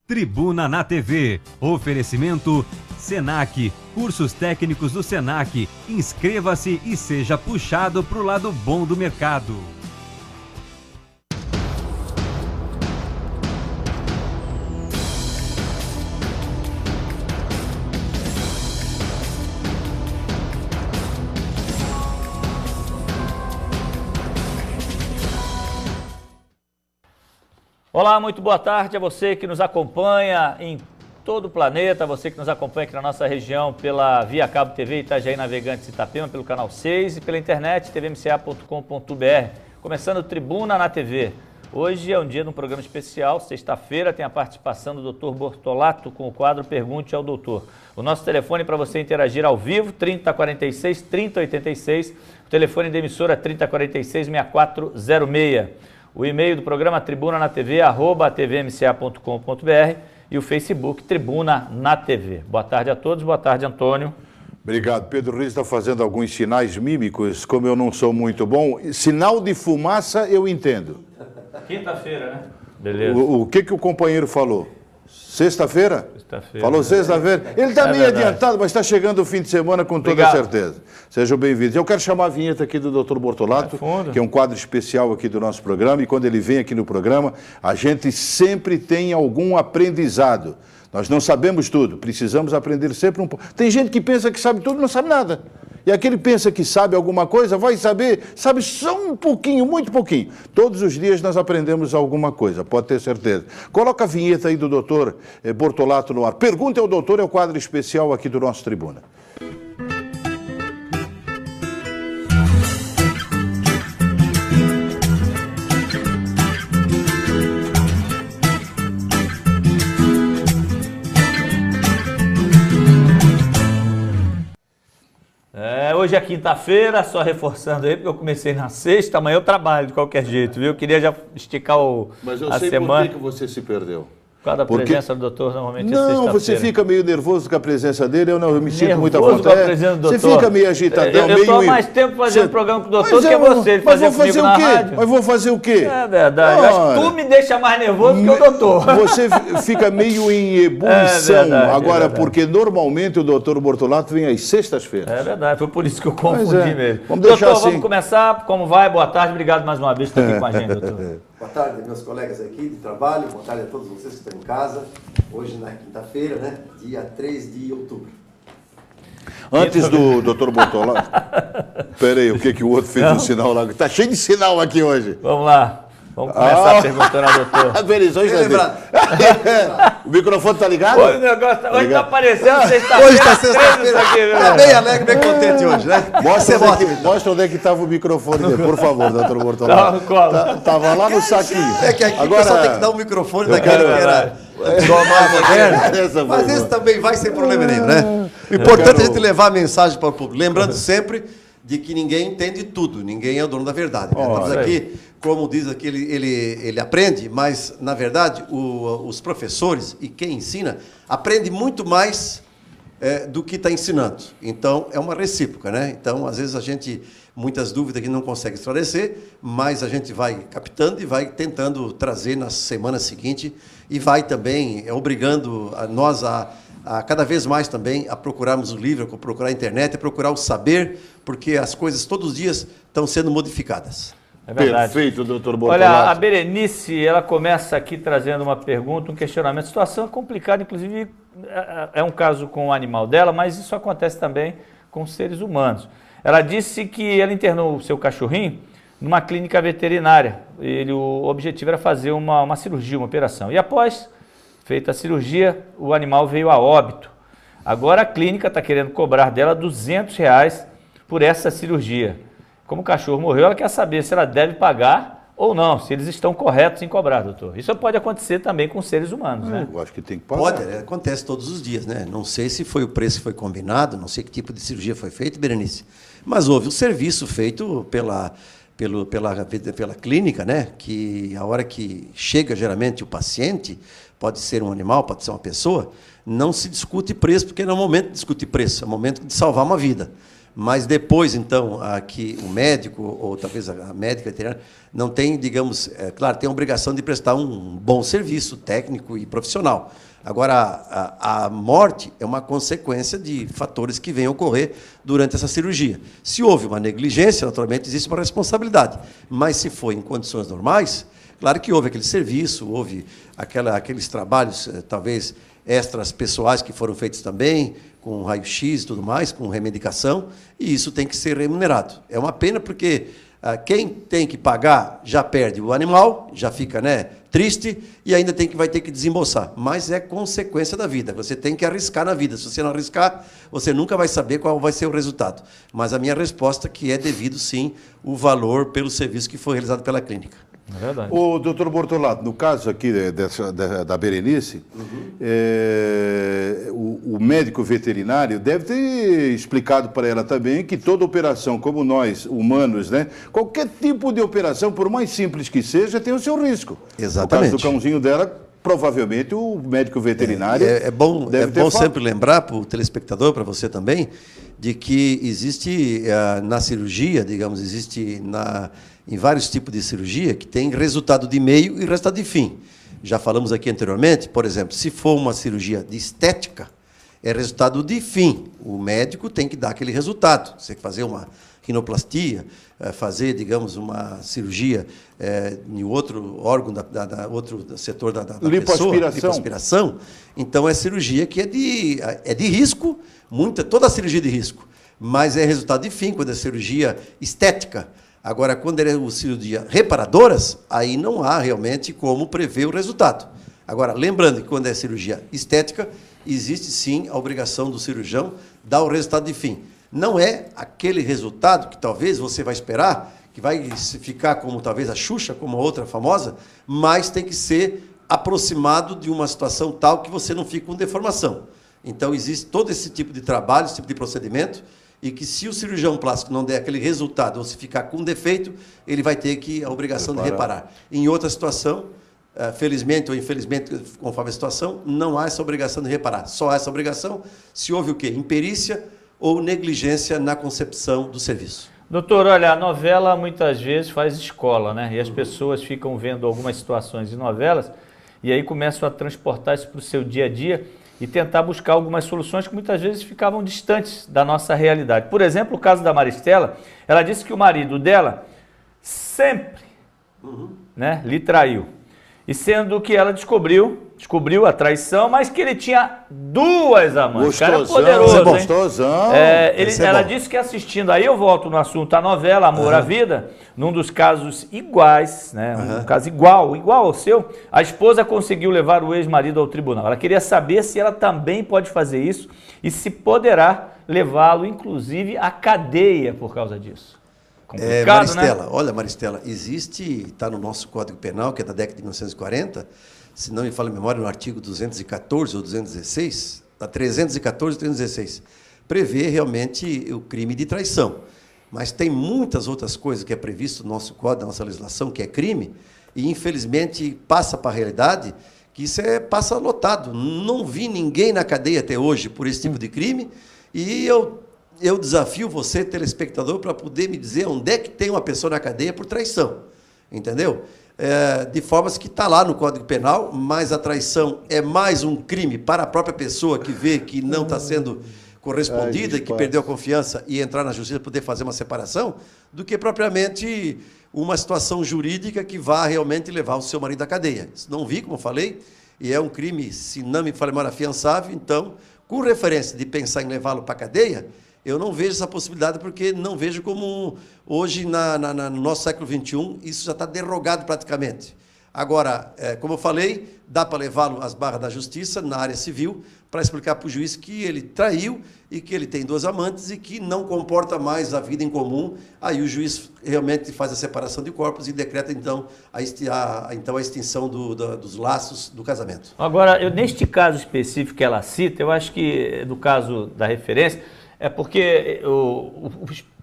Tribuna na TV. Oferecimento Senac. Cursos técnicos do Senac. Inscreva-se e seja puxado para o lado bom do mercado. Olá, muito boa tarde a você que nos acompanha em todo o planeta, você que nos acompanha aqui na nossa região pela Via Cabo TV Itajaí Navegantes Itapema, pelo canal 6 e pela internet tvmca.com.br. Começando o Tribuna na TV. Hoje é um dia de um programa especial, sexta-feira tem a participação do Dr. Bortolato com o quadro Pergunte ao Doutor. O nosso telefone para você interagir ao vivo, 3046 3086, o telefone da emissora 3046 6406. O e-mail do programa Tribuna na TV, @tvmca.com.br e o Facebook Tribuna na TV. Boa tarde a todos, boa tarde, Antônio. Obrigado. Pedro Reis está fazendo alguns sinais mímicos, como eu não sou muito bom. Sinal de fumaça eu entendo. Quinta-feira, né? Beleza. O que o companheiro falou? Sexta-feira? Sexta-feira. Falou sexta-feira? Ele está meio verdade. adiantado, mas está chegando o fim de semana com toda Obrigado. certeza. Sejam bem-vindos. Eu quero chamar a vinheta aqui do Dr. Bortolato, que é um quadro especial aqui do nosso programa, e quando ele vem aqui no programa, a gente sempre tem algum aprendizado. Nós não sabemos tudo, precisamos aprender sempre um pouco. Tem gente que pensa que sabe tudo, não sabe nada. E aquele pensa que sabe alguma coisa, vai saber, sabe só um pouquinho, muito pouquinho. Todos os dias nós aprendemos alguma coisa, pode ter certeza. Coloca a vinheta aí do doutor Bortolato no ar. Pergunta ao doutor é o quadro especial aqui do nosso Tribuna. Hoje é quinta-feira, só reforçando aí, porque eu comecei na sexta, amanhã eu trabalho de qualquer jeito, viu? Eu queria já esticar a semana. Mas eu sei por que você se perdeu. Por causa da presença do doutor, normalmente é sexta-feira. Não, você fica meio nervoso com a presença dele, eu me sinto muito à Nervoso vontade. com a presença do Você doutor. fica meio agitadão, Eu estou há mais tempo fazendo programa com o doutor do que você, ele mas fazia vou fazer comigo o na quê? rádio. Mas vou fazer o quê? É verdade, acho que tu me deixa mais nervoso que o doutor. Você fica meio em ebulição verdade, agora, verdade. porque normalmente o doutor Bortolato vem às sextas-feiras. É verdade, foi por isso que eu confundi mesmo. Vamos deixar doutor, assim. vamos começar, como vai? Boa tarde, obrigado mais uma vez por estar aqui com a gente, doutor. Boa tarde, meus colegas aqui de trabalho, boa tarde a todos vocês que estão em casa. Hoje, na quinta-feira, né? Dia 3 de outubro. Antes do doutor Bortolato... Peraí, o que o outro fez no sinal lá? Tá cheio de sinal aqui hoje. Vamos lá, vamos começar perguntando ao doutor. O microfone tá ligado? Hoje o negócio hoje tá parecendo sexta-feira. Hoje está sexta-feira. Aqui, viu? Tá bem alegre, bem contente hoje, né? Mostra onde é que estava o microfone dele, por favor, doutor Bortolato. Tava no colo. Tava lá no saquinho. É que aqui o pessoal tem que dar um microfone daquele que era mais moderno. Mas esse também vai sem problema nenhum, né? O importante é a gente levar a mensagem para o público. Lembrando sempre de que ninguém entende tudo, ninguém é o dono da verdade. Né? Estamos aqui, como diz aqui, ele aprende, mas, na verdade, os professores e quem ensina aprende muito mais do que está ensinando. Então, é uma recíproca, né? Então, às vezes, muitas dúvidas que não consegue esclarecer, mas a gente vai captando e vai tentando trazer na semana seguinte e vai também obrigando nós a cada vez mais também a procurarmos o livro, a procurar a internet, a procurar o saber, porque as coisas todos os dias estão sendo modificadas. É verdade. Perfeito, doutor Bortolato. Olha, a Berenice, ela começa aqui trazendo uma pergunta, um questionamento. A situação é complicada, inclusive é um caso com o animal dela, mas isso acontece também com seres humanos. Ela disse que ela internou o seu cachorrinho numa clínica veterinária. O objetivo era fazer uma cirurgia, uma operação. E após feita a cirurgia, o animal veio a óbito. Agora a clínica está querendo cobrar dela R$200 por essa cirurgia. Como o cachorro morreu, ela quer saber se ela deve pagar ou não, se eles estão corretos em cobrar, doutor. Isso pode acontecer também com seres humanos, né? Eu acho que tem que pagar. Pode, acontece todos os dias, né? Não sei se foi o preço que foi combinado, não sei que tipo de cirurgia foi feita, Berenice, mas houve um serviço feito pela clínica, né? Que a hora que chega geralmente o paciente, pode ser um animal, pode ser uma pessoa, não se discute preço, porque não é o momento de discutir preço, é o momento de salvar uma vida. Mas depois, então, que o médico, ou talvez a médica veterinária, não tem, digamos, claro, tem a obrigação de prestar um bom serviço técnico e profissional. Agora, a morte é uma consequência de fatores que vêm a ocorrer durante essa cirurgia. Se houve uma negligência, naturalmente, existe uma responsabilidade. Mas se foi em condições normais, claro que houve aquele serviço, houve aqueles trabalhos, talvez, extras pessoais que foram feitos também, com raio-x e tudo mais, com remedicação, e isso tem que ser remunerado. É uma pena porque quem tem que pagar já perde o animal, já fica, né, triste, e ainda vai ter que desembolsar. Mas é consequência da vida, você tem que arriscar na vida. Se você não arriscar, você nunca vai saber qual vai ser o resultado. Mas a minha resposta é que é devido, sim, o valor pelo serviço que foi realizado pela clínica. É verdade. O doutor Bortolato, no caso aqui da Berenice, o médico veterinário deve ter explicado para ela também que toda operação, como nós, humanos, né, qualquer tipo de operação, por mais simples que seja, tem o seu risco. Exatamente. No caso do cãozinho dela, provavelmente o médico veterinário é bom sempre lembrar para o telespectador, para você também, de que existe na cirurgia, digamos, em vários tipos de cirurgia que tem resultado de meio e resultado de fim. Já falamos aqui anteriormente, por exemplo, se for uma cirurgia de estética, é resultado de fim. O médico tem que dar aquele resultado. Você tem que fazer uma rinoplastia, fazer, digamos, uma cirurgia em outro órgão, outro setor da pessoa, lipoaspiração. Então, é cirurgia que é de risco, toda a cirurgia de risco, mas é resultado de fim, quando é cirurgia estética. Agora, quando é cirurgia reparadoras, aí não há realmente como prever o resultado. Agora, lembrando que quando é cirurgia estética, existe sim a obrigação do cirurgião dar o resultado de fim. Não é aquele resultado que talvez você vai esperar, que vai ficar como talvez a Xuxa, como a outra famosa, mas tem que ser aproximado de uma situação tal que você não fique com deformação. Então, existe todo esse tipo de trabalho, esse tipo de procedimento, e que se o cirurgião plástico não der aquele resultado, ou se ficar com defeito, ele vai ter a obrigação de reparar. Em outra situação, felizmente ou infelizmente, conforme a situação, não há essa obrigação de reparar. Só há essa obrigação se houve o quê? Imperícia ou negligência na concepção do serviço. Doutor, olha, a novela muitas vezes faz escola, né? E as pessoas ficam vendo algumas situações de novelas e aí começam a transportar isso para o seu dia a dia e tentar buscar algumas soluções que muitas vezes ficavam distantes da nossa realidade. Por exemplo, o caso da Maristela, ela disse que o marido dela sempre né, lhe traiu. E sendo que ela descobriu a traição, mas que ele tinha duas amantes. O cara é poderoso, gostosão. Ela disse que assistindo, aí eu volto no assunto, a novela Amor à Vida, num dos casos iguais, né, um caso igual ao seu, a esposa conseguiu levar o ex-marido ao tribunal. Ela queria saber se ela também pode fazer isso e se poderá levá-lo, inclusive, à cadeia por causa disso. Maristela, né? Olha, Maristela, está no nosso Código Penal, que é da década de 1940, se não me falha a memória, no artigo 214 ou 216, 314 e 316, prevê realmente o crime de traição. Mas tem muitas outras coisas que é previsto no nosso Código, na nossa legislação, que é crime, e infelizmente passa para a realidade que isso passa lotado. Não vi ninguém na cadeia até hoje por esse tipo de crime, e eu desafio você, telespectador, para poder me dizer onde é que tem uma pessoa na cadeia por traição. Entendeu? De formas que está lá no Código Penal, mas a traição é mais um crime para a própria pessoa que vê que não está sendo correspondida, que perdeu a confiança e entrar na justiça para poder fazer uma separação, do que propriamente uma situação jurídica que vá realmente levar o seu marido à cadeia. Isso não vi, como eu falei, e é um crime, se não me falha a memória, afiançável. Então, com referência de pensar em levá-lo para a cadeia, eu não vejo essa possibilidade, porque não vejo como hoje, no nosso século XXI, isso já está derrogado praticamente. Agora, como eu falei, dá para levá-lo às barras da justiça, na área civil, para explicar para o juiz que ele traiu e que ele tem duas amantes e que não comporta mais a vida em comum. Aí o juiz realmente faz a separação de corpos e decreta, então, a extinção dos laços do casamento. Agora, neste caso específico que ela cita, eu acho que, no caso da referência, é porque o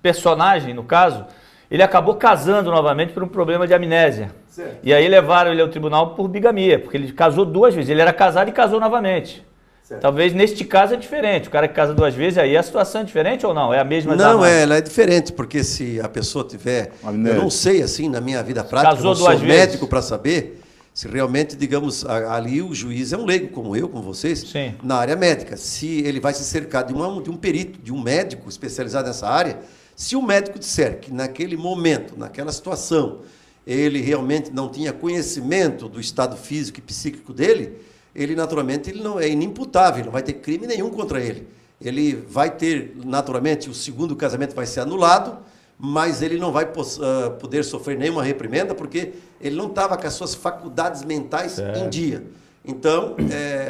personagem, no caso, ele acabou casando novamente por um problema de amnésia. Certo. E aí levaram ele ao tribunal por bigamia, porque ele casou duas vezes. Ele era casado e casou novamente. Certo. Talvez neste caso é diferente. O cara que casa 2 vezes, aí a situação é diferente ou não? É a mesma? Não, ela é diferente, porque se a pessoa tiver... Eu não sei, assim, na minha vida prática, casou eu não 2 sou vezes. médico para saber se realmente, digamos, ali o juiz é um leigo, como eu, como vocês, Sim. na área médica. Se ele vai se cercar de um perito, de um médico especializado nessa área, se o médico disser que naquele momento, naquela situação, ele realmente não tinha conhecimento do estado físico e psíquico dele, ele naturalmente ele não é inimputável, não vai ter crime nenhum contra ele. Ele vai ter, naturalmente, o segundo casamento vai ser anulado, mas ele não vai poder sofrer nenhuma reprimenda, porque ele não estava com as suas faculdades mentais em dia. Então,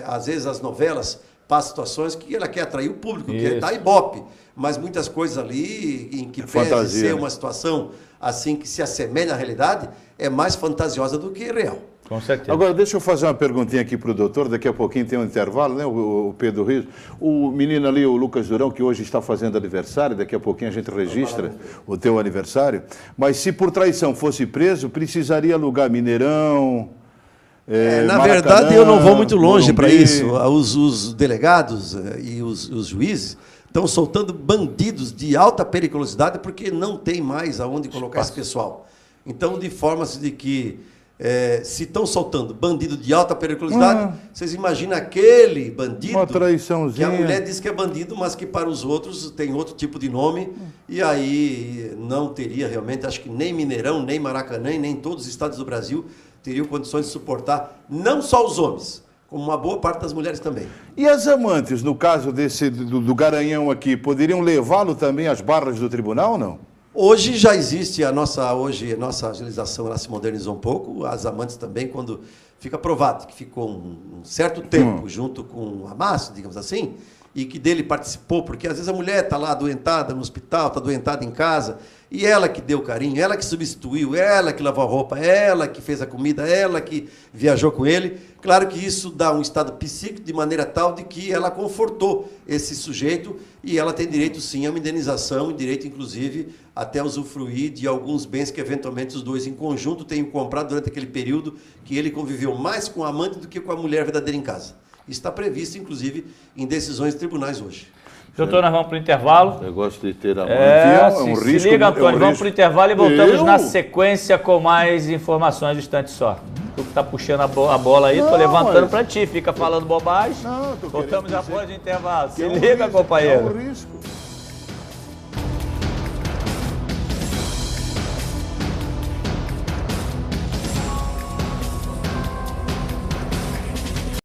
às vezes as novelas passam situações que ela quer atrair o público, quer dar ibope, mas muitas coisas ali, em que pese ser uma situação assim que se assemelha à realidade, é mais fantasiosa do que real. Com certeza. Agora, deixa eu fazer uma perguntinha aqui para o doutor, daqui a pouquinho tem um intervalo, né, o Pedro Rios. O menino ali, o Lucas Durão, que hoje está fazendo aniversário, daqui a pouquinho a gente registra o teu aniversário, mas se por traição fosse preso, precisaria alugar Mineirão, na Maracanã, verdade, eu não vou muito longe para Morumbi. isso. Os delegados e os juízes estão soltando bandidos de alta periculosidade porque não tem mais aonde colocar esse pessoal. Então, de forma de que se estão soltando bandido de alta periculosidade, vocês imaginam aquele bandido uma traiçãozinha. que a mulher diz que é bandido, mas que para os outros tem outro tipo de nome, e aí não teria realmente, acho que nem Mineirão, nem Maracanã, nem todos os estados do Brasil teriam condições de suportar, não só os homens, como uma boa parte das mulheres também. E as amantes, no caso do Garanhão aqui, poderiam levá-lo também às barras do tribunal ou não? Hoje já existe a nossa agilização, ela se modernizou um pouco, as amantes também, quando fica provado que ficou um certo tempo junto com o amasso, digamos assim, e que dele participou, porque às vezes a mulher está lá adoentada no hospital, está adoentada em casa, e ela que deu carinho, ela que substituiu, ela que lavou a roupa, ela que fez a comida, ela que viajou com ele. Claro que isso dá um estado psíquico de maneira tal de que ela confortou esse sujeito e ela tem direito sim a uma indenização e direito inclusive até usufruir de alguns bens que eventualmente os dois em conjunto tenham comprado durante aquele período que ele conviveu mais com a amante do que com a mulher verdadeira em casa. Isso está previsto inclusive em decisões de tribunais hoje. Doutor, nós vamos para o intervalo. Eu gosto de ter amante, um risco. Se liga, Antônio, vamos para o intervalo e voltamos na sequência com mais informações do Instante Só. Tu que está puxando a bola aí, estou levantando para ti, fica falando bobagem. Não, voltamos após o intervalo. Se liga, companheiro. É um risco.